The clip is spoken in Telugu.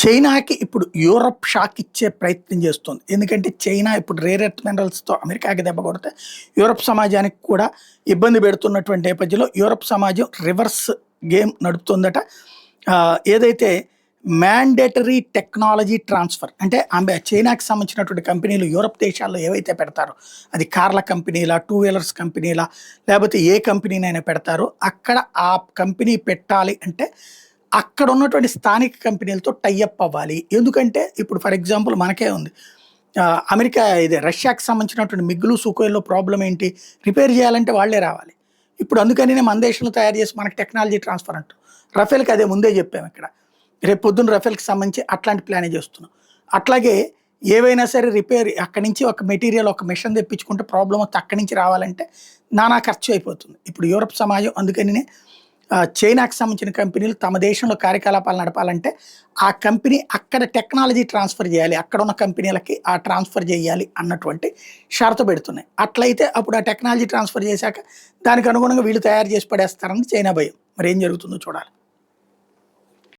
చైనాకి ఇప్పుడు యూరప్ షాక్ ఇచ్చే ప్రయత్నం చేస్తుంది. ఎందుకంటే చైనా ఇప్పుడు రేర్ ఎర్త్ మినరల్స్‌తో అమెరికాకి దెబ్బ కొడితే, యూరప్ సమాజానికి కూడా ఇబ్బంది పెడుతున్నటువంటి నేపథ్యంలో యూరప్ సమాజం రివర్స్ గేమ్ నడుపుతుందట. ఏదైతే మ్యాండేటరీ టెక్నాలజీ ట్రాన్స్‌ఫర్ అంటే చైనాకి సంబంధించినటువంటి కంపెనీలు యూరప్ దేశాల్లో ఏవైతే పెడతారో, అది కార్ల కంపెనీలా, టూ వీలర్స్ కంపెనీలా, లేకపోతే ఏ కంపెనీనైనా పెడతారో, అక్కడ ఆ కంపెనీ పెట్టాలి అంటే అక్కడ ఉన్నటువంటి స్థానిక కంపెనీలతో టై అప్ అవ్వాలి. ఎందుకంటే ఇప్పుడు ఫర్ ఎగ్జాంపుల్ మనకే ఉంది. అమెరికా రష్యాకి సంబంధించినటువంటి మిగ్గులు, సుఖోయిలో ప్రాబ్లమ్ ఏంటి? రిపేర్ చేయాలంటే వాళ్ళే రావాలి. ఇప్పుడు అందుకనినే మన దేశంలో తయారు చేసి మనకి టెక్నాలజీ ట్రాన్స్‌ఫర్ అంటాం. రఫేల్‌కి అదే ముందే చెప్పాము ఇక్కడ. రేపు పొద్దున్న రఫేల్‌కి సంబంధించి అట్లాంటి ప్లానే చేస్తున్నాం. అట్లాగే ఏవైనా సరే రిపేర్ అక్కడి నుంచి ఒక మెటీరియల్, ఒక మెషిన్ తెప్పించుకుంటే ప్రాబ్లమ్ వస్తే అక్కడి నుంచి రావాలంటే నానా ఖర్చు అయిపోతుంది. ఇప్పుడు యూరప్ సమాజం అందుకనినే చైనాకి సంబంధించిన కంపెనీలు తమ దేశంలో కార్యకలాపాలు నడపాలంటే ఆ కంపెనీ అక్కడ టెక్నాలజీ ట్రాన్స్ఫర్ చేయాలి. అక్కడ ఉన్న కంపెనీలకి ఆ ట్రాన్స్ఫర్ చేయాలి అన్నటువంటి షరతు పెడుతున్నాయి. అట్లయితే అప్పుడు ఆ టెక్నాలజీ ట్రాన్స్ఫర్ చేశాక దానికి అనుగుణంగా వీళ్ళు తయారు చేసి పడేస్తారని చైనా భయం. మరి ఏం జరుగుతుందో చూడాలి.